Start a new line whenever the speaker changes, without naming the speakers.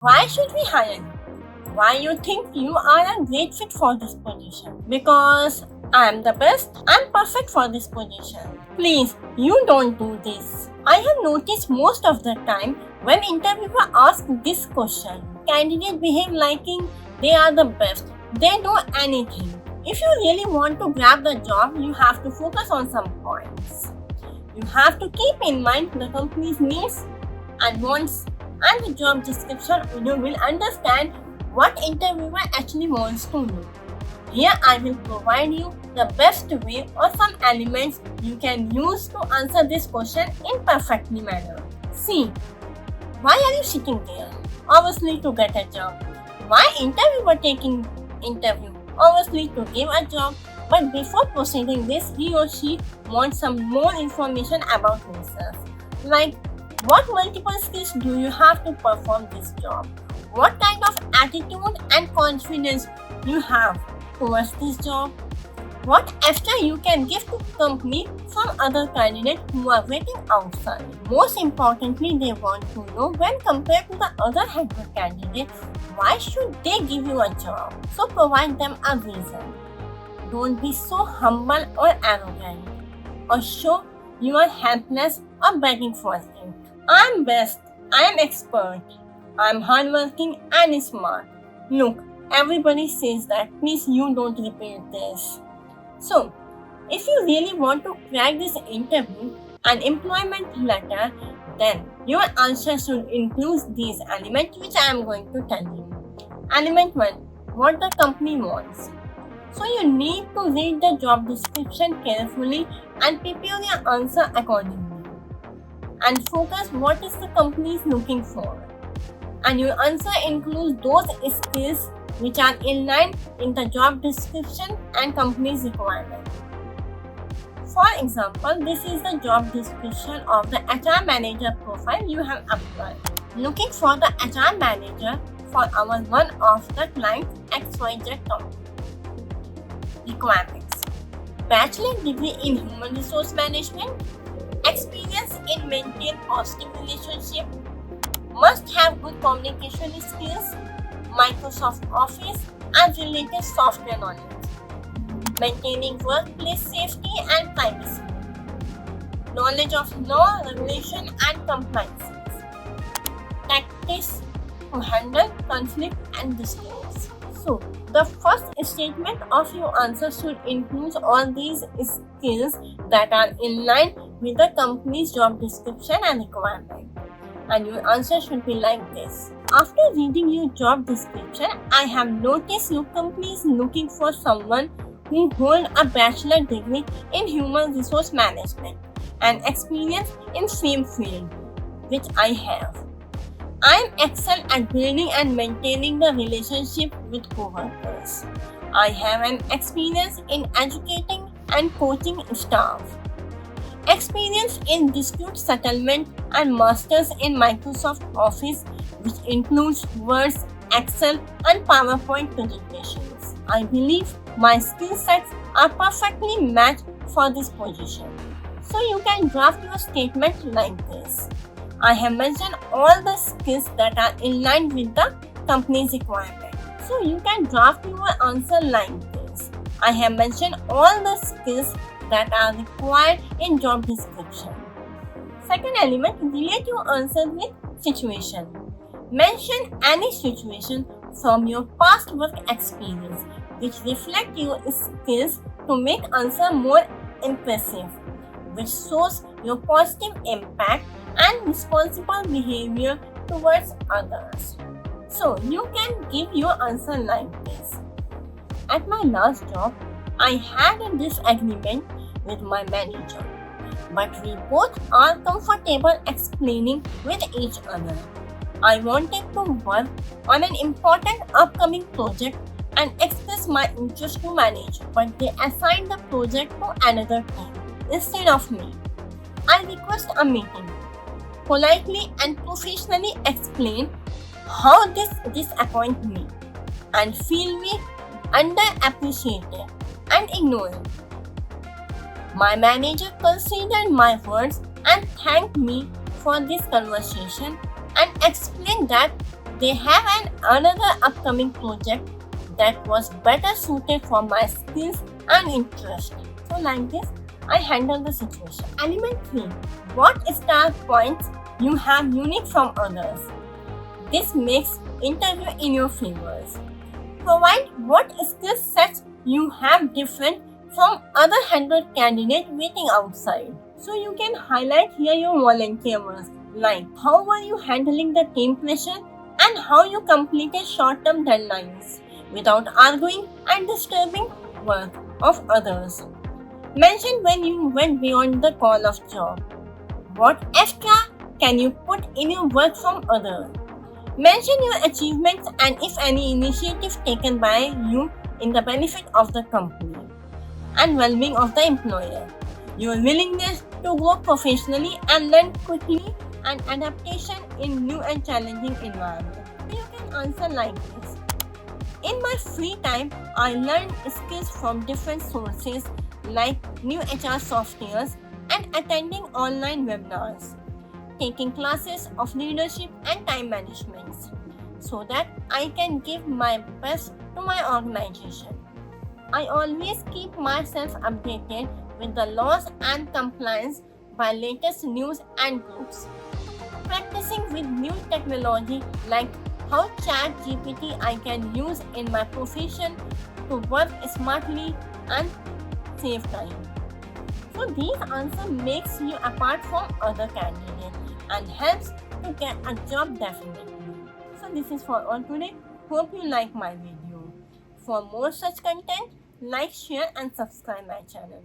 Why should we hire you? Why you think you are a great fit for this position? Because I am the best. I'm perfect for this position. Please, you don't do this. I have noticed most of the time when interviewer asks this question, candidates behave like they are the best. They know anything. If you really want to grab the job, you have to focus on some points. You have to keep in mind the company's needs and wants and the job description. You will understand what interviewer actually wants to know. Here I will provide you the best way or some elements you can use to answer this question in perfectly manner. See, why are you sitting there? Obviously to get a job. Why interviewer taking interview? Obviously to give a job. But before proceeding this, he or she wants some more information about himself. Like, what multiple skills do you have to perform this job? What kind of attitude and confidence you have towards this job? What extra you can give to company from other candidates who are waiting outside? Most importantly, they want to know when compared to the other headhunter candidates, why should they give you a job? So provide them a reason. Don't be so humble or arrogant, or show you are helpless or begging for it. I'm best, I'm expert, I'm hardworking and smart. Look, everybody says that, please you don't repeat this. So, if you really want to crack this interview and employment letter, then your answer should include these elements which I am going to tell you. Element 1. What the company wants. So you need to read the job description carefully and prepare your answer accordingly. And focus what is the company is looking for. And your answer includes those skills which are in line in the job description and company's requirement. For example, this is the job description of the HR manager profile you have applied. Looking for the HR manager for our one of the client XYZ company. Requirements: bachelor degree in human resource management, experience in maintain positive relationship, must have good communication skills, Microsoft Office and related software knowledge, maintaining workplace safety and privacy, knowledge of law, regulation and compliances, tactics to handle conflict and disputes. So, the first statement of your answer should include all these skills that are in line with the company's job description and requirement. And your answer should be like this. After reading your job description, I have noticed your company is looking for someone who holds a bachelor degree in human resource management and experience in same field, which I have. I am excellent at building and maintaining the relationship with coworkers. I have an experience in educating and coaching staff, experience in dispute settlement and masters in Microsoft Office, which includes Word, Excel and PowerPoint presentations. I believe my skill sets are perfectly matched for this position. So you can draft your statement like this. I have mentioned all the skills that are in line with the company's requirement. So you can draft your answer like this. I have mentioned all the skills that are required in job description. Second element, relate your answer with situation. Mention any situation from your past work experience which reflect your skills to make answer more impressive, which shows your positive impact and responsible behavior towards others. So you can give your answer like this. At my last job, I had a disagreement with my manager, but we both are comfortable explaining with each other. I wanted to work on an important upcoming project and express my interest to manager, but they assigned the project to another team instead of me. I request a meeting, politely and professionally explain how this disappoints me and feel me underappreciated and ignored. My manager considered my words and thanked me for this conversation and explained that They have another upcoming project that was better suited for my skills and interest. So like this, I handle the situation. Element 3. What star points you have unique from others? This makes interview in your favors. Provide what skill sets you have different from other 100 candidates waiting outside. So you can highlight here your volunteer work, like how were you handling the team pressure and how you completed short-term deadlines without arguing and disturbing work of others. Mention when you went beyond the call of job. What extra can you put in your work from others? Mention your achievements and if any initiative taken by you in the benefit of the company and well-being of the employer. Your willingness to grow professionally and learn quickly and adaptation in new and challenging environment. You can answer like this. In my free time, I learn skills from different sources like new HR softwares and attending online webinars, taking classes of leadership and time management so that I can give my best to my organization. I always keep myself updated with the laws and compliance by latest news and groups. Practicing with new technology like how ChatGPT I can use in my profession to work smartly and save time. So these answers makes you apart from other candidates and helps to get a job definitely. So this is for all today. Hope you like my video. For more such content, like, share and subscribe my channel.